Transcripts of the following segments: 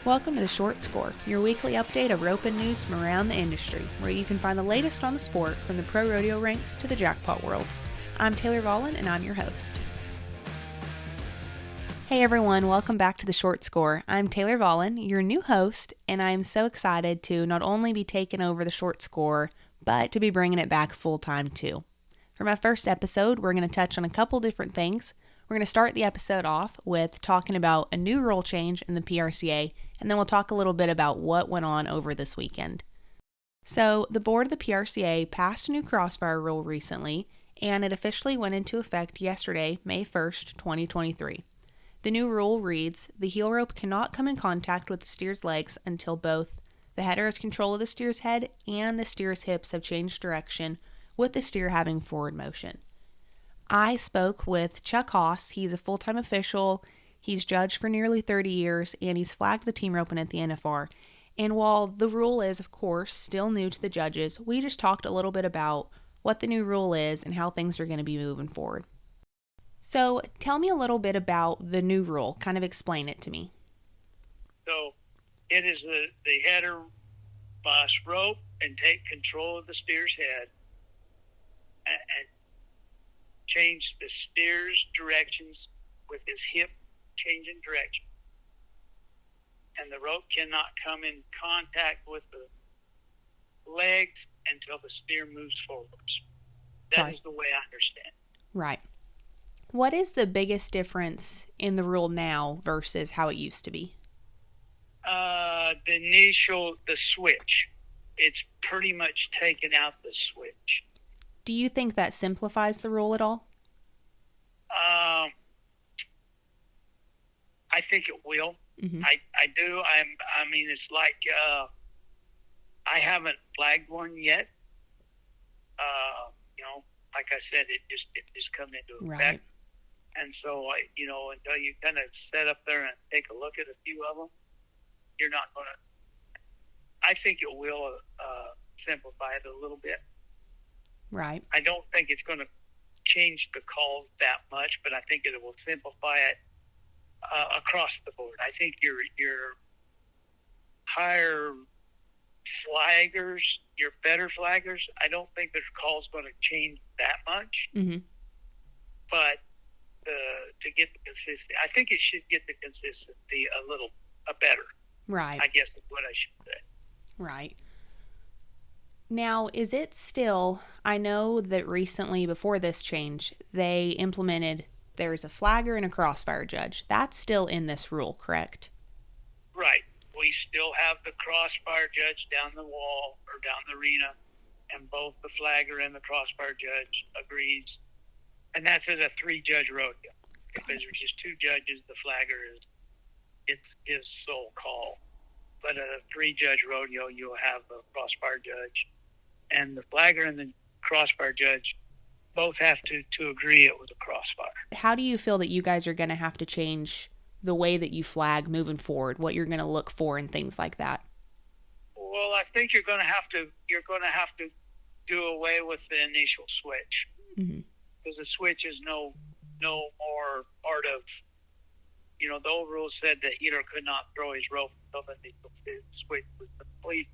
Welcome to The Short Score, your weekly update of roping news from around the industry, where you can find the latest on the sport from the pro rodeo ranks to the jackpot world. I'm Taylor Vollin, and I'm your host. Hey everyone, welcome back to The Short Score. I'm Taylor Vollin, your new host, and I'm so excited to not only be taking over The Short Score, but to be bringing it back full-time too. For my first episode, we're going to touch on a couple different things. We're going to start the episode off with talking about a new rule change in the PRCA, and then we'll talk a little bit about what went on over this weekend. So, the board of the PRCA passed a new Crossfire rule recently, and it officially went into effect yesterday, May 1st, 2023. The new rule reads, the heel rope cannot come in contact with the steer's legs until both the header has control of the steer's head and the steer's hips have changed direction, with the steer having forward motion. I spoke with Chuck Haas. He's a full-time official. He's judged for nearly 30 years, and he's flagged the team roping at the NFR. And while the rule is, of course, still new to the judges, we just talked a little bit about what the new rule is and how things are going to be moving forward. So tell me a little bit about the new rule. Kind of explain it to me. So it is the header must rope and take control of the steer's head and change the steer's directions with his hip changing direction. And the rope cannot come in contact with the legs until the steer moves forwards. That is the way I understand. Right. What is the biggest difference in the rule now versus how it used to be? The switch. It's pretty much taken out the switch. Do you think that simplifies the rule at all? I think it will. Mm-hmm. I do. I mean, it's like I haven't flagged one yet. Like I said, it just come into effect. Right. And so, until you kind of sit up there and take a look at a few of them, you're not going to. I think it will simplify it a little bit. Right. I don't think it's going to change the calls that much, but I think it will simplify it across the board. I think your higher flaggers, your better flaggers, I don't think their call's going to change that much. Mm-hmm. But to get the consistency, I think it should get the consistency a better. Right. I guess is what I should say. Right. Now, is it still, I know that recently before this change, they implemented there's a flagger and a crossfire judge. That's still in this rule, correct? Right. We still have the crossfire judge down the wall or down the arena, and both the flagger and the crossfire judge agrees. And that's at a 3-judge rodeo. If there's just 2 judges, the flagger it's his sole call. But at a 3-judge rodeo, you'll have a crossfire judge. And the flagger and the crossfire judge both have to agree it was a crossfire. How do you feel that you guys are going to have to change the way that you flag moving forward, what you're going to look for and things like that? Well, I think you're going to have to do away with the initial switch. Mm-hmm. Because the switch is no more part of, the old rule said the heater could not throw his rope until the switch was complete.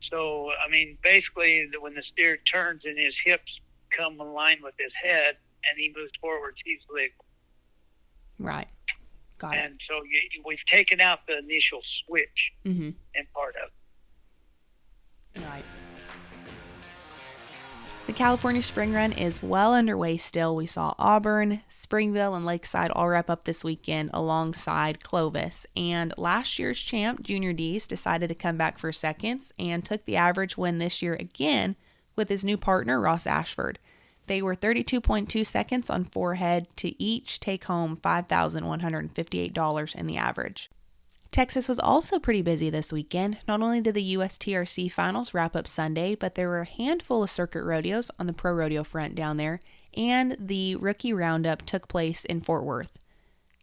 So, I mean, basically, when the steer turns and his hips come in line with his head and he moves forwards, he's legal. Right. Got it. And so we've taken out the initial switch mm-hmm. in part of it. Right. The California Spring Run is well underway still. We saw Auburn, Springville, and Lakeside all wrap up this weekend alongside Clovis. And last year's champ, Junior D's, decided to come back for seconds and took the average win this year again with his new partner, Ross Ashford. They were 32.2 seconds on 4 head to each take home $5,158 in the average. Texas was also pretty busy this weekend. Not only did the USTRC finals wrap up Sunday, but there were a handful of circuit rodeos on the pro rodeo front down there, and the rookie roundup took place in Fort Worth.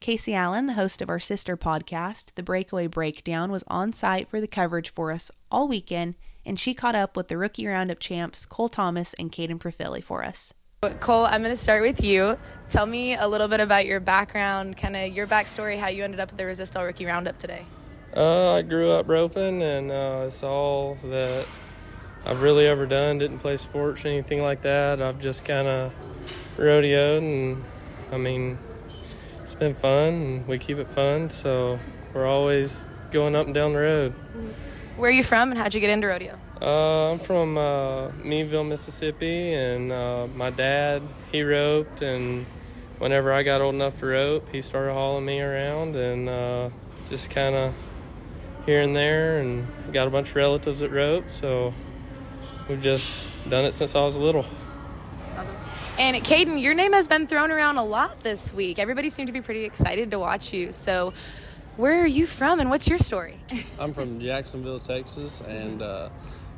Casey Allen, the host of our sister podcast, The Breakaway Breakdown, was on site for the coverage for us all weekend, and she caught up with the rookie roundup champs, Cole Thomas and Caden Profili, for us. Cole, I'm going to start with you. Tell me a little bit about your background, kind of your backstory, how you ended up at the Resist All Rookie Roundup today. I grew up roping, and it's all that I've really ever done. Didn't play sports or anything like that. I've just kind of rodeoed, and I mean, it's been fun, and we keep it fun, so we're always going up and down the road. Where are you from, and how'd you get into rodeo? I'm from Meadville, Mississippi, and my dad, he roped, and whenever I got old enough to rope, he started hauling me around, and just kind of here and there, and got a bunch of relatives that rope, so we've just done it since I was little. Awesome. And Caden, your name has been thrown around a lot this week. Everybody seemed to be pretty excited to watch you. So where are you from, and what's your story? I'm from Jacksonville, Texas, and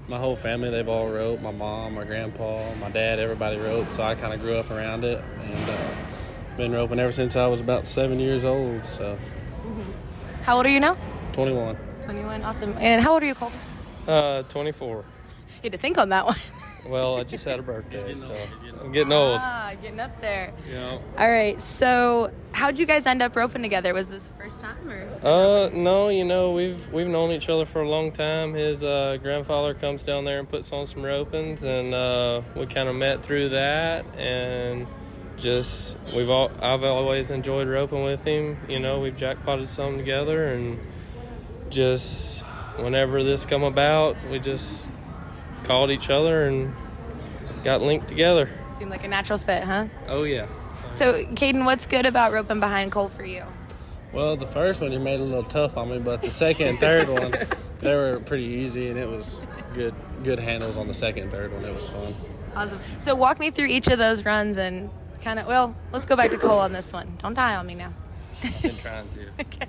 my whole family, they've all roped. My mom, my grandpa, my dad, everybody roped, so I kind of grew up around it, and been roping ever since I was about 7 years old. So. How old are you now? 21. 21, awesome. And how old are you, Cole? 24. You had to think on that one. Well, I just had a birthday, so I'm getting old. Getting up there. Yeah. All right, so how'd you guys end up roping together? Was this the first time, or? No, we've known each other for a long time. His grandfather comes down there and puts on some ropings, and we kind of met through that, and just I've always enjoyed roping with him. We've jackpotted some together, and just whenever this come about, we just called each other and got linked together. Seemed like a natural fit, huh? Oh, yeah. So, Caden, what's good about roping behind Cole for you? Well, the first one you made it a little tough on me, but the second and third one, they were pretty easy, and it was good handles on the second and third one. It was fun. Awesome. So walk me through each of those runs and let's go back to Cole on this one. Don't die on me now. I've been trying to. Okay.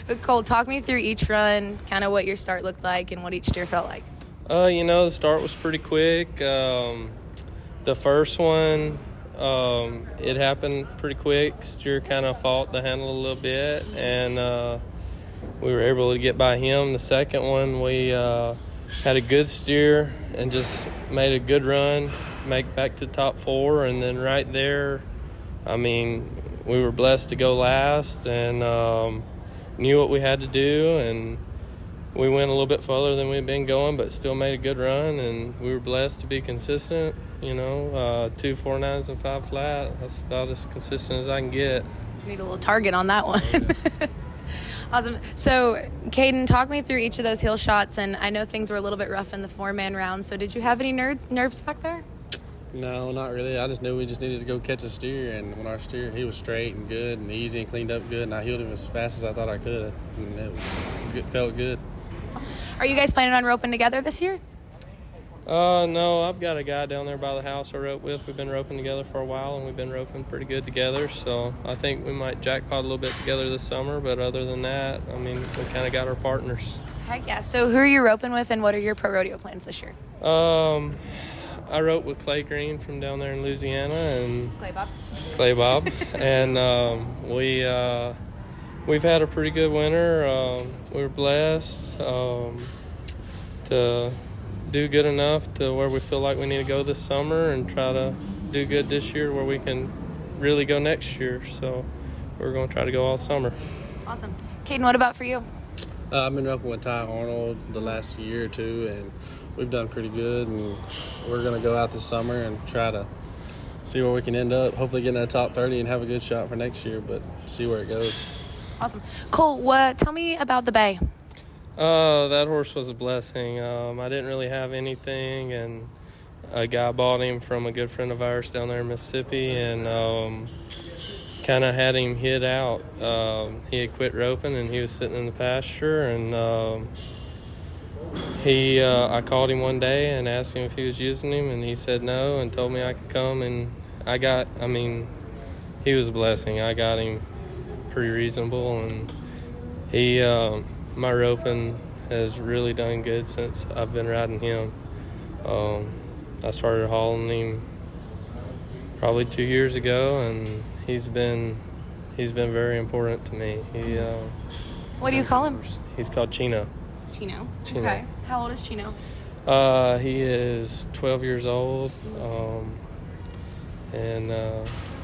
But Cole, talk me through each run, kind of what your start looked like and what each steer felt like. The start was pretty quick. The first one, it happened pretty quick. Steer kind of fought the handle a little bit, and we were able to get by him. The second one, we had a good steer and just made a good run, make back to top four, and then right there, we were blessed to go last and knew what we had to do, and we went a little bit further than we'd been going, but still made a good run, and we were blessed to be consistent. 2 4.9s and 5 flat. That's about as consistent as I can get. Need a little target on that one. Awesome. So, Caden, talk me through each of those heel shots, and I know things were a little bit rough in the 4-man round, so did you have any nerves back there? No, not really. I just knew we just needed to go catch a steer, and when our steer, he was straight and good and easy and cleaned up good, and I healed him as fast as I thought I could, and it felt good. Are you guys planning on roping together this year? No, I've got a guy down there by the house I rope with. We've been roping together for a while, and we've been roping pretty good together, so I think we might jackpot a little bit together this summer, but other than that, we kind of got our partners. Heck yeah. So who are you roping with, and what are your pro rodeo plans this year? I rope with Clay Green from down there in Louisiana, and Clay Bob. and we've had a pretty good winter. We were blessed to do good enough to where we feel like we need to go this summer and try to do good this year where we can really go next year. So we're going to try to go all summer. Awesome. Caden, what about for you? I've been roping with Ty Arnold the last year or two, and we've done pretty good, and we're going to go out this summer and try to see where we can end up, hopefully get in that top 30 and have a good shot for next year, but see where it goes. Awesome. Cole, tell me about the Bay. That horse was a blessing. I didn't really have anything, and a guy bought him from a good friend of ours down there in Mississippi, and kind of had him hid out. He had quit roping, and he was sitting in the pasture, and I called him one day and asked him if he was using him, and he said no and told me I could come, and he was a blessing. I got him pretty reasonable, and my roping has really done good since I've been riding him. I started hauling him probably 2 years ago, and he's been very important to me. What do you call him? He's called Chino. Chino. Chino. Okay. How old is Chino? He is 12 years old, and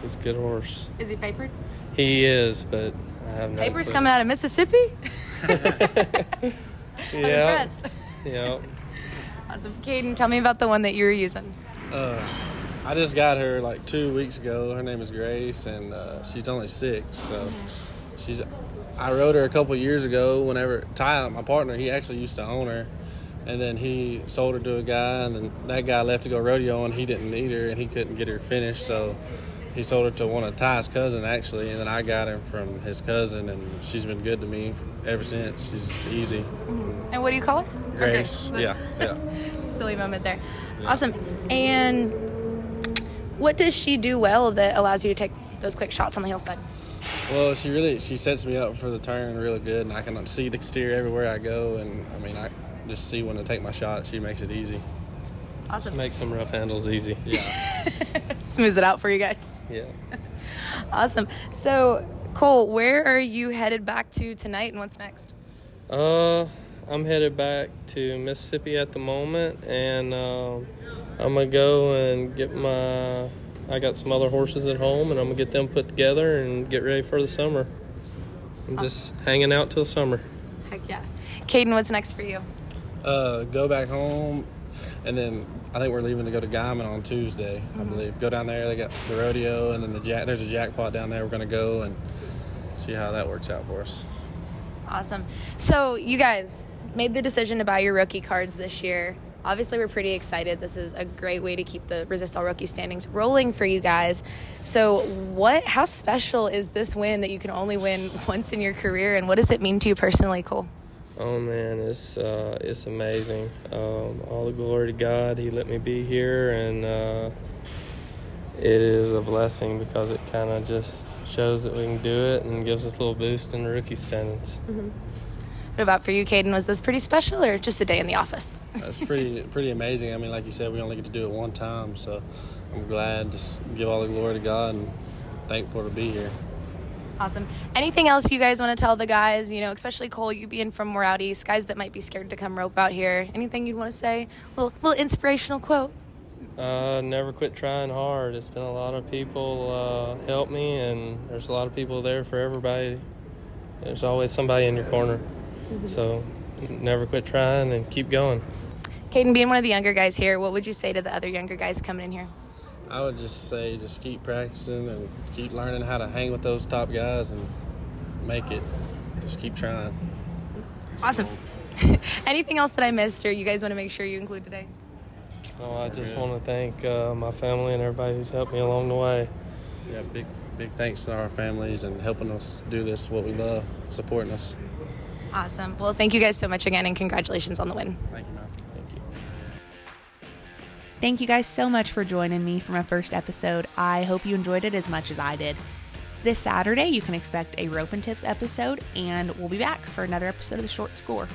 he's a good horse. Is he papered? He is, but I have no Papers clue. coming out of Mississippi? I'm impressed. Yeah. Awesome. Caden, tell me about the one that you were using. I just got her like 2 weeks ago. Her name is Grace, and she's only 6. So I rode her a couple years ago. Whenever Ty, my partner, he actually used to own her, and then he sold her to a guy, and then that guy left to go rodeo, and he didn't need her, and he couldn't get her finished, so he sold her to one of Ty's cousin actually, and then I got her from his cousin, and she's been good to me ever since. She's just easy. And what do you call her? Grace. Okay. Yeah. Silly moment there. Yeah. Awesome. And what does she do well that allows you to take those quick shots on the hillside? Well, she sets me up for the turn really good, and I can see the steer everywhere I go, and I mean I just see when to take my shot. She makes it easy. Awesome. Make some rough handles easy. Yeah. Smooths it out for you guys. Yeah. Awesome. So, Cole, where are you headed back to tonight, and what's next? I'm headed back to Mississippi at the moment, and I'm gonna go and get I got some other horses at home, and I'm gonna get them put together and get ready for the summer. I'm just hanging out till summer. Heck yeah. Caden, what's next for you? Go back home, and then I think we're leaving to go to Guyman on Tuesday, I believe. Go down there, they got the rodeo, and then there's a jackpot down there. We're going to go and see how that works out for us. Awesome. So you guys made the decision to buy your rookie cards this year. Obviously, we're pretty excited. This is a great way to keep the Resist All Rookie standings rolling for you guys. So how special is this win that you can only win once in your career, and what does it mean to you personally, Cole? Oh man, it's amazing. All the glory to God. He let me be here, and it is a blessing because it kind of just shows that we can do it and gives us a little boost in the rookie standings. What about for you, Caden? Was this pretty special, or just a day in the office? That's pretty amazing. I mean, like you said, we only get to do it one time, so I'm glad. Just give all the glory to God and thankful to be here. Awesome. Anything else you guys want to tell the guys, especially Cole, you being from more out east, guys that might be scared to come rope out here? Anything you'd want to say? A little inspirational quote? Never quit trying hard. It's been a lot of people help me, and there's a lot of people there for everybody. There's always somebody in your corner. So never quit trying and keep going. Caden, being one of the younger guys here, what would you say to the other younger guys coming in here? I would just say just keep practicing and keep learning how to hang with those top guys and make it. Just keep trying. Awesome. Anything else that I missed or you guys want to make sure you include today? No, I just want to thank my family and everybody who's helped me along the way. Yeah, big thanks to our families and helping us do this, what we love, supporting us. Awesome. Well, thank you guys so much again, and congratulations on the win. Thank you, man. Thank you. Thank you guys so much for joining me for my first episode. I hope you enjoyed it as much as I did. This Saturday, you can expect a Rope and Tips episode, and we'll be back for another episode of The Short Score.